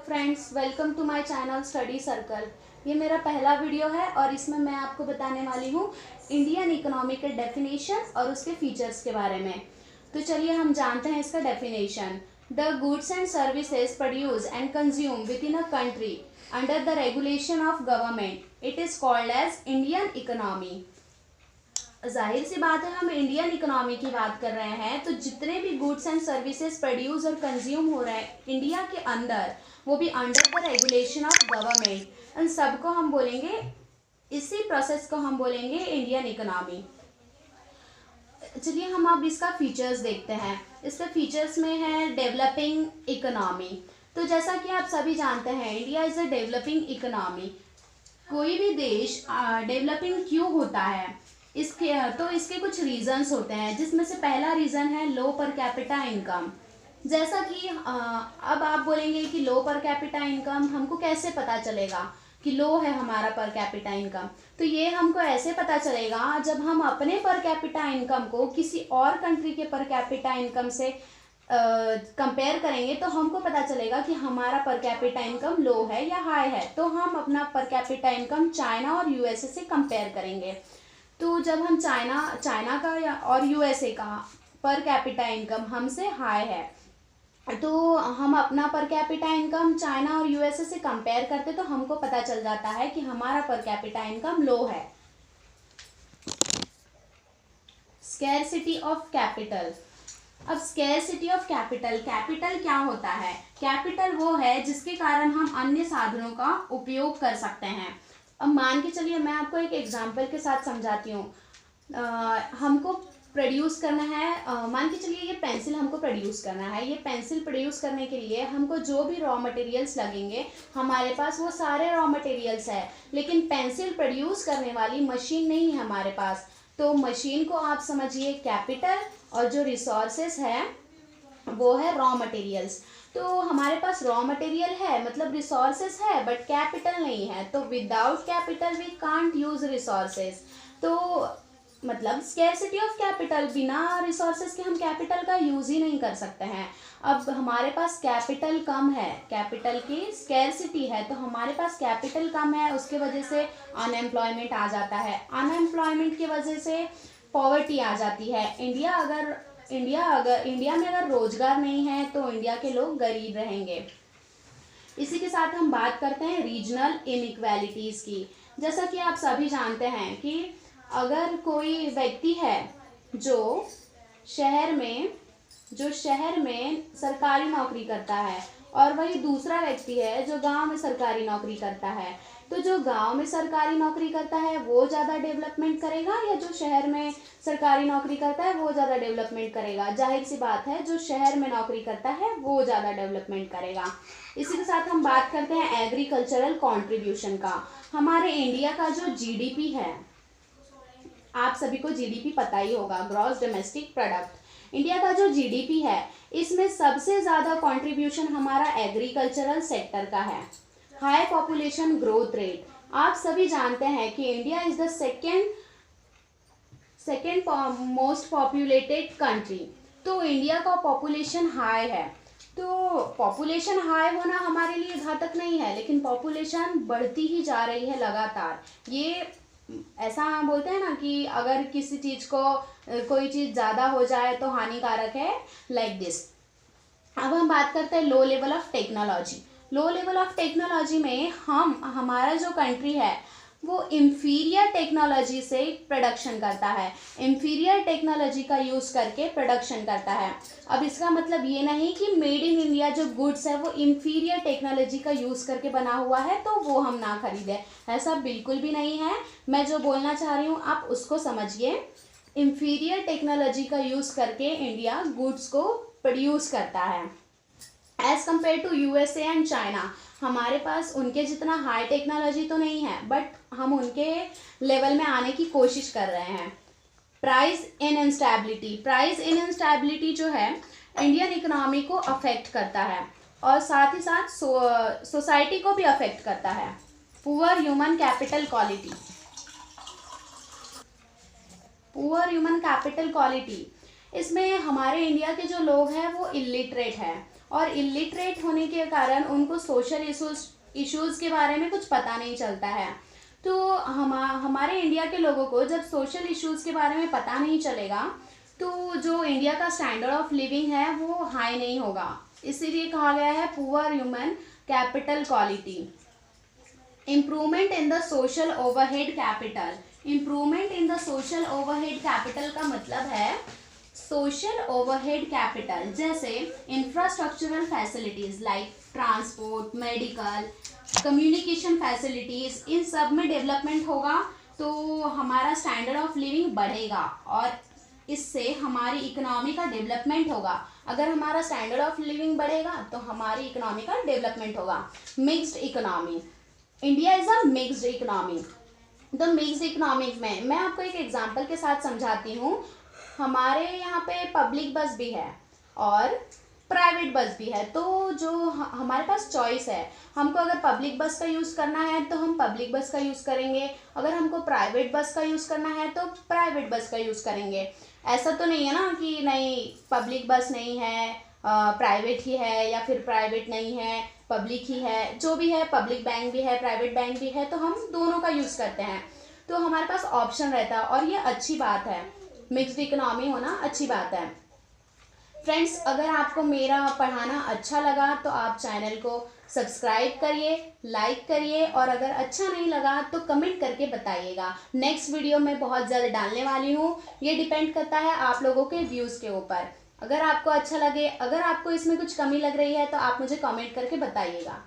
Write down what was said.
Friends, welcome to my channel study circle. ये मेरा पहला वीडियो है और इसमें मैं आपको बताने वाली हूँ इंडियन इकोनॉमी के डेफिनेशन और उसके फीचर्स के बारे में। तो चलिए हम जानते हैं इसका definition. The goods and services produce and consume within a country under the regulation of government, it is called as Indian economy. जाहिर सी बात है, हम इंडियन इकोनॉमी की बात कर रहे हैं तो जितने भी गुड्स एंड सर्विसेज प्रोड्यूस और कंज्यूम हो रहे हैं इंडिया के अंदर, वो भी under the regulation of government, इन सबको हम बोलेंगे, इसी प्रोसेस को हम बोलेंगे इंडियन इकोनॉमी। चलिए हम अब इसका फीचर्स देखते हैं। इसके फीचर्स में है डेवलपिंग इकोनॉमी। तो जैसा कि आप सभी जानते हैं, India is a developing economy. कोई भी देश डेवलपिंग क्यों होता है, इसके कुछ रीजंस होते हैं, जिसमें से पहला रीज़न है लो पर कैपिटा इनकम। जैसा कि अब आप बोलेंगे कि लो पर कैपिटा इनकम हमको कैसे पता चलेगा कि लो है हमारा पर कैपिटा इनकम। तो ये हमको ऐसे पता चलेगा जब हम अपने पर कैपिटा इनकम को किसी और कंट्री के पर कैपिटा इनकम से कंपेयर करेंगे, तो हमको पता चलेगा कि हमारा पर कैपिटा इनकम लो है या हाई है। तो हम अपना पर कैपिटा इनकम चाइना और यूएसए से कंपेयर करेंगे। तो जब हम चाइना का और यूएसए का पर कैपिटा इनकम हमसे हाई है, तो हम अपना पर कैपिटा इनकम चाइना और यूएसए से कंपेयर करते तो हमको पता चल जाता है कि हमारा पर कैपिटा इनकम लो है। Scarcity of capital. अब स्कैरसिटी ऑफ कैपिटल, कैपिटल क्या होता है? कैपिटल वो है जिसके कारण हम अन्य साधनों का उपयोग कर सकते हैं। अब मान के चलिए, मैं आपको एक एग्जाम्पल के साथ समझाती हूँ। हमको प्रोड्यूस करना है, मान के चलिए ये पेंसिल हमको प्रोड्यूस करना है। ये पेंसिल प्रोड्यूस करने के लिए हमको जो भी रॉ मटेरियल्स लगेंगे, हमारे पास वो सारे रॉ मटेरियल्स है, लेकिन पेंसिल प्रोड्यूस करने वाली मशीन नहीं है हमारे पास। तो मशीन को आप समझिए कैपिटल, और जो रिसोर्सेस है वो है रॉ मटेरियल्स। तो हमारे पास रॉ मटेरियल है, मतलब रिसोर्सेस है, बट कैपिटल नहीं है। तो without capital V can't use resources. तो मतलब स्कैरसिटी ऑफ कैपिटल, बिना रिसोर्सेस के हम कैपिटल का यूज ही नहीं कर सकते हैं। अब हमारे पास कैपिटल कम है, कैपिटल की स्कैरसिटी है, तो हमारे पास कैपिटल कम है, उसके वजह से अनएम्प्लॉयमेंट आ जाता है। अनएम्प्लॉयमेंट की वजह से पॉवर्टी आ जाती है। इंडिया में अगर रोजगार नहीं है तो इंडिया के लोग गरीब रहेंगे। इसी के साथ हम बात करते हैं रीजनल इनइक्वालिटीज़ की। जैसा कि आप सभी जानते हैं कि अगर कोई व्यक्ति है जो शहर में सरकारी नौकरी करता है, और वही दूसरा व्यक्ति है जो गांव में सरकारी नौकरी करता है, तो जो गांव में सरकारी नौकरी करता है वो ज़्यादा डेवलपमेंट करेगा या जो शहर में सरकारी नौकरी करता है वो ज़्यादा डेवलपमेंट करेगा? जाहिर सी बात है, जो शहर में नौकरी करता है वो ज़्यादा डेवलपमेंट करेगा। इसी के साथ हम बात करते हैं एग्रीकल्चरल कॉन्ट्रीब्यूशन का। हमारे इंडिया का जो जीडीपी है, आप सभी को जीडीपी पता ही होगा, ग्रॉस डोमेस्टिक प्रोडक्ट। इंडिया का जो जीडीपी है, इसमें सबसे ज़्यादा कंट्रीब्यूशन हमारा एग्रीकल्चरल सेक्टर का है। हाई पॉपुलेशन ग्रोथ रेट, आप सभी जानते हैं कि India is the second most populated country. तो इंडिया का पॉपुलेशन हाई है। तो पॉपुलेशन हाई होना हमारे लिए घातक नहीं है, लेकिन पॉपुलेशन बढ़ती ही जा रही है लगातार। ये ऐसा बोलते हैं ना कि अगर किसी चीज़ को कोई चीज़ ज़्यादा हो जाए तो हानिकारक है, लाइक दिस। अब हम बात करते हैं low level of technology. Low level of technology में हमारा जो कंट्री है वो इंफीरियर टेक्नोलॉजी से प्रोडक्शन करता है, इंफीरियर टेक्नोलॉजी का यूज़ करके प्रोडक्शन करता है। अब इसका मतलब ये नहीं कि मेड इन इंडिया जो गुड्स है वो इंफीरियर टेक्नोलॉजी का यूज़ करके बना हुआ है तो वो हम ना खरीदें, ऐसा बिल्कुल भी नहीं है। मैं जो बोलना चाह रही हूँ आप उसको समझिए। इंफीरियर टेक्नोलॉजी का यूज़ करके इंडिया गुड्स को प्रोड्यूस करता है। As compare to USA and China, हमारे पास उनके जितना हाई टेक्नोलॉजी तो नहीं है, बट हम उनके लेवल में आने की कोशिश कर रहे हैं। प्राइस इन इंस्टेबिलिटी जो है इंडियन इकोनॉमी को अफेक्ट करता है, और साथ ही साथ सोसाइटी को भी अफेक्ट करता है। पुअर ह्यूमन कैपिटल क्वालिटी, इसमें हमारे इंडिया के जो लोग हैं वो इलिटरेट हैं, और इलिटरेट होने के कारण उनको सोशल इश्यूज़ के बारे में कुछ पता नहीं चलता है। तो हमारे इंडिया के लोगों को जब सोशल इश्यूज़ के बारे में पता नहीं चलेगा तो जो इंडिया का स्टैंडर्ड ऑफ लिविंग है वो हाई नहीं होगा। इसीलिए कहा गया है poor human capital quality. Improvement in the social overhead capital. Improvement in the social overhead capital का मतलब है सोशल ओवरहेड कैपिटल, जैसे infrastructural facilities like transport, medical, communication facilities, इन सब में डेवलपमेंट होगा तो हमारा स्टैंडर्ड ऑफ लिविंग बढ़ेगा और इससे हमारी इकोनॉमी का डेवलपमेंट होगा। अगर हमारा स्टैंडर्ड ऑफ लिविंग बढ़ेगा तो हमारी इकोनॉमी का डेवलपमेंट होगा। Mixed economy. India is a mixed economy. तो मिक्स्ड इकोनॉमी में मैं आपको एक एग्जांपल के साथ समझाती हूँ। हमारे यहाँ पे पब्लिक बस भी है और प्राइवेट बस भी है, तो जो हमारे पास चॉइस है, हमको अगर पब्लिक बस का यूज़ करना है तो हम पब्लिक बस का यूज़ करेंगे, अगर हमको प्राइवेट बस का यूज़ करना है तो प्राइवेट बस का यूज़ करेंगे। ऐसा तो नहीं है ना कि नहीं पब्लिक बस नहीं है, प्राइवेट ही है, या फिर प्राइवेट नहीं है पब्लिक ही है। जो भी है, पब्लिक बैंक भी है प्राइवेट बैंक भी है, तो हम दोनों का यूज़ करते हैं। तो हमारे पास ऑप्शन रहता है और ये अच्छी बात है। मिक्स्ड इकोनॉमी होना अच्छी बात है। फ्रेंड्स, अगर आपको मेरा पढ़ाना अच्छा लगा तो आप चैनल को सब्सक्राइब करिए, लाइक करिए, और अगर अच्छा नहीं लगा तो कमेंट करके बताइएगा। नेक्स्ट वीडियो में बहुत जल्द डालने वाली हूँ। ये डिपेंड करता है आप लोगों के व्यूज़ के ऊपर। अगर आपको अच्छा लगे, अगर आपको इसमें कुछ कमी लग रही है तो आप मुझे कमेंट करके बताइएगा।